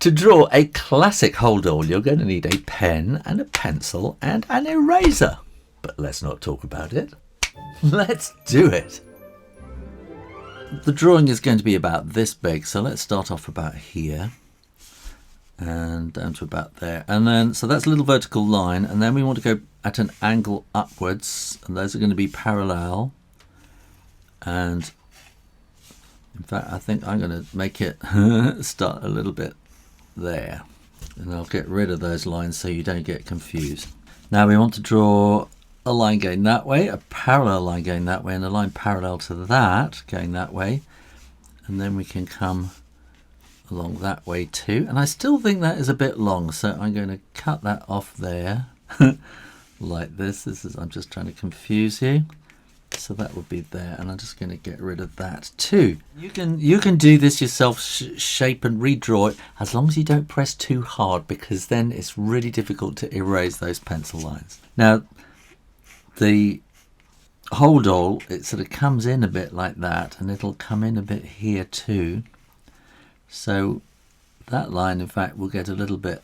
To draw a classic Holdall, you're going to need a pen and a pencil and an eraser. But let's not talk about it. Let's do it. The drawing is going to be about this big, so let's start off about here and down to about there. And then, so that's a little vertical line, and then we want to go at an angle upwards, and those are going to be parallel. And in fact, I think I'm going to make it start a little bit there, and I'll get rid of those lines so you don't get confused. Now we want to draw a line going that way, a parallel line going that way, and a line parallel to that going that way, and then we can come along that way too. And I still think that is a bit long, so I'm going to cut that off there like this. I'm just trying to confuse you. So that would be there, and I'm just going to get rid of that too. You can do this yourself, shape and redraw it, as long as you don't press too hard, because then it's really difficult to erase those pencil lines. Now, the Holdall, it sort of comes in a bit like that, and it'll come in a bit here too. So that line, in fact, will get a little bit,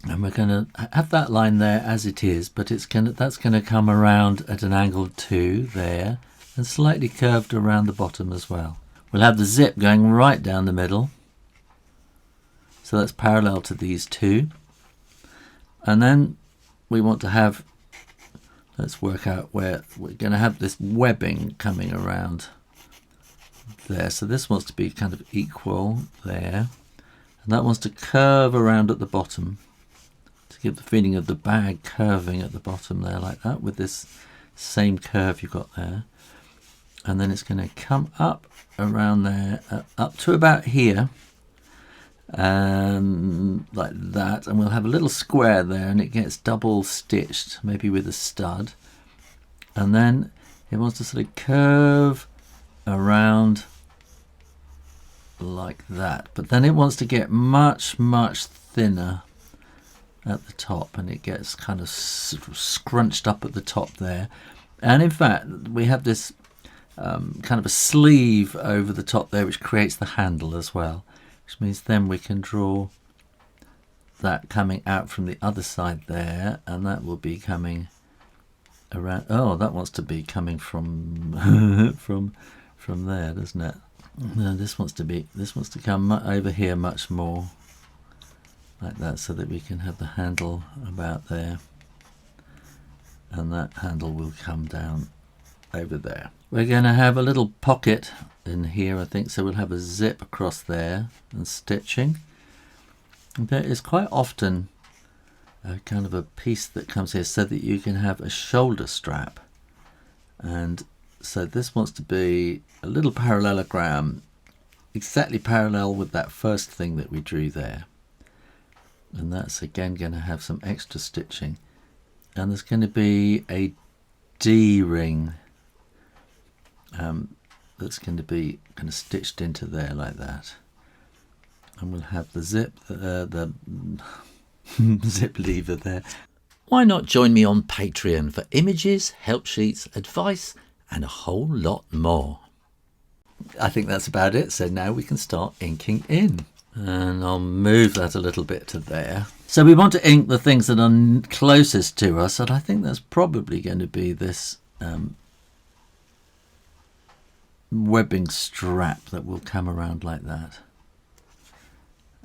and we're going to have that line there as it is, but that's going to come around at an angle too there, and slightly curved around the bottom as well. We'll have the zip going right down the middle, so that's parallel to these two. And then we want to have, let's work out where we're going to have this webbing coming around there. So this wants to be kind of equal there, and that wants to curve around at the bottom, give the feeling of the bag curving at the bottom there like that, with this same curve you've got there. And then it's going to come up around there, up to about here, and like that, and we'll have a little square there, and it gets double stitched, maybe with a stud. And then it wants to sort of curve around like that, but then it wants to get much thinner at the top, and it gets kind of sort of scrunched up at the top there. And in fact, we have this kind of a sleeve over the top there, which creates the handle as well, which means then we can draw that coming out from the other side there, and that will be coming around. Oh, that wants to be coming from from there, doesn't it? No, this wants to come over here much more like that, so that we can have the handle about there, and that handle will come down over there. We're going to have a little pocket in here, I think, so we'll have a zip across there and stitching. And there is quite often a kind of a piece that comes here so that you can have a shoulder strap, and so this wants to be a little parallelogram exactly parallel with that first thing that we drew there. And that's again going to have some extra stitching, and there's going to be a D-ring that's going to be kind of stitched into there like that, and we'll have the zip, the zip lever there. Why not join me on Patreon for images, help sheets, advice, and a whole lot more? I think that's about it, so now we can start inking in. And I'll move that a little bit to there. So we want to ink the things that are closest to us, and I think that's probably going to be this webbing strap that will come around like that.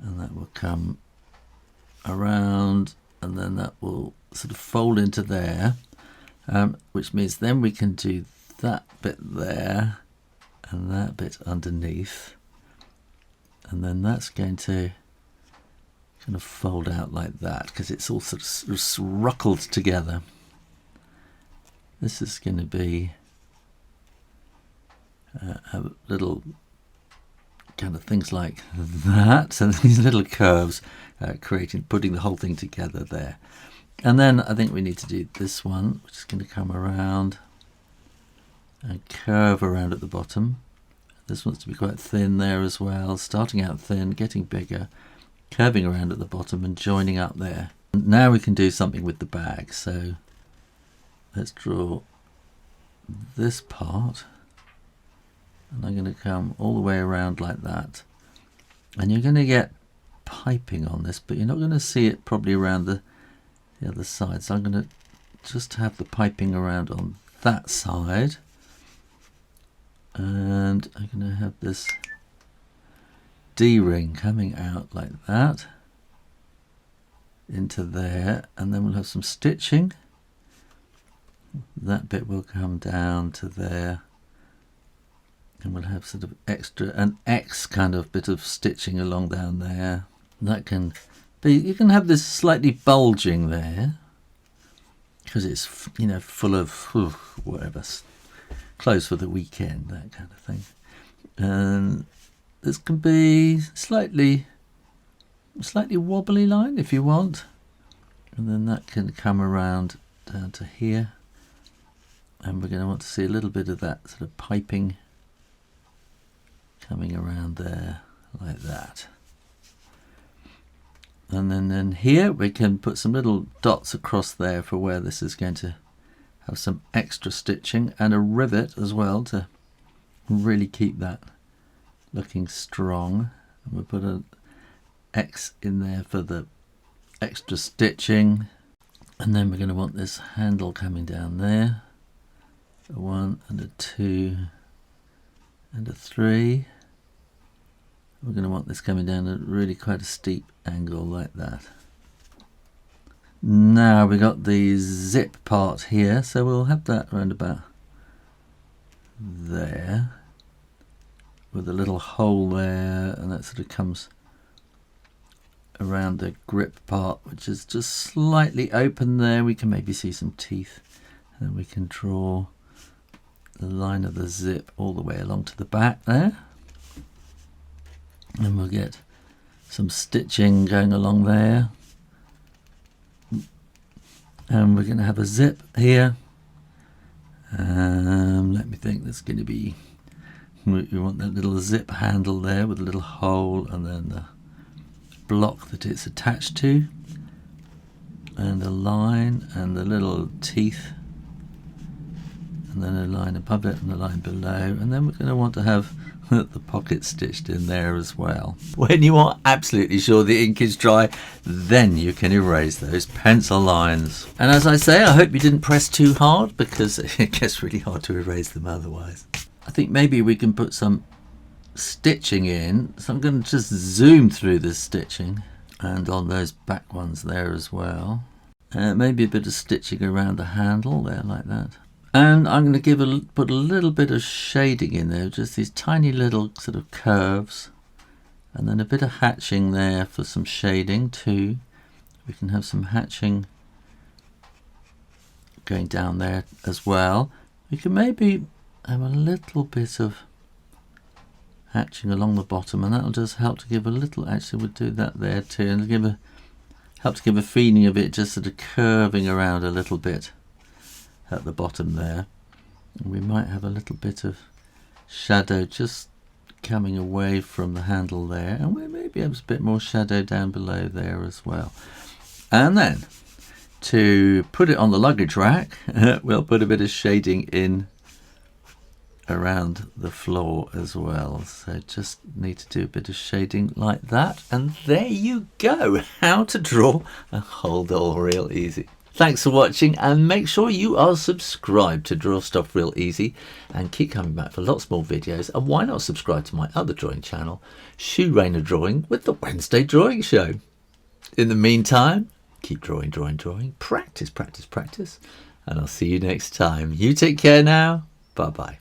And that will come around, and then that will sort of fold into there, which means then we can do that bit there and that bit underneath. And then that's going to kind of fold out like that, because it's all sort of ruckled together. This is going to be a little kind of things like that. So these little curves putting the whole thing together there. And then I think we need to do this one, which is going to come around and curve around at the bottom. This wants to be quite thin there as well, starting out thin, getting bigger, curving around at the bottom and joining up there. And now we can do something with the bag. So let's draw this part, and I'm going to come all the way around like that. And you're going to get piping on this, but you're not going to see it probably around the other side. So I'm going to just have the piping around on that side. And I'm going to have this D-ring coming out like that into there, and then we'll have some stitching. That bit will come down to there, and we'll have sort of an X kind of bit of stitching along down there. That can be, you can have this slightly bulging there because it's, you know, full of whatever, clothes for the weekend, that kind of thing. And this can be slightly wobbly line if you want, and then that can come around down to here, and we're going to want to see a little bit of that sort of piping coming around there like that. And then here we can put some little dots across there for where this is going to have some extra stitching, and a rivet as well to really keep that looking strong. And we'll put an X in there for the extra stitching, and then we're going to want this handle coming down there, a 1 and a 2 and a 3. We're going to want this coming down at really quite a steep angle like that. Now we got the zip part here, so we'll have that around about there with a little hole there, and that sort of comes around the grip part, which is just slightly open there. We can maybe see some teeth, and we can draw the line of the zip all the way along to the back there, and we'll get some stitching going along there. And we're going to have a zip here. Let me think, there's going to be, we want that little zip handle there with a little hole, and then the block that it's attached to, and a line, and the little teeth, and then a line above it and a line below, and then we're going to want to have the pocket stitched in there as well. When you are absolutely sure the ink is dry, then you can erase those pencil lines. And as I say, I hope you didn't press too hard, because it gets really hard to erase them otherwise. I think maybe we can put some stitching in, so I'm going to just zoom through this stitching, and on those back ones there as well. Maybe a bit of stitching around the handle there like that. And I'm going to put a little bit of shading in there, just these tiny little sort of curves, and then a bit of hatching there for some shading too. We can have some hatching going down there as well. We can maybe have a little bit of hatching along the bottom, and that'll just help to give a little, actually we'll do that there too, and help to give a feeling of it just sort of curving around a little bit at the bottom there. And we might have a little bit of shadow just coming away from the handle there, and we maybe have a bit more shadow down below there as well. And then to put it on the luggage rack, we'll put a bit of shading in around the floor as well. So just need to do a bit of shading like that, and there you go, how to draw a Holdall real easy. Thanks for watching, and make sure you are subscribed to Draw Stuff Real Easy, and keep coming back for lots more videos. And why not subscribe to my other drawing channel, Shoo Rayner Drawing, with the Wednesday Drawing Show. In the meantime, keep drawing, practice, and I'll see you next time. You take care now. Bye bye.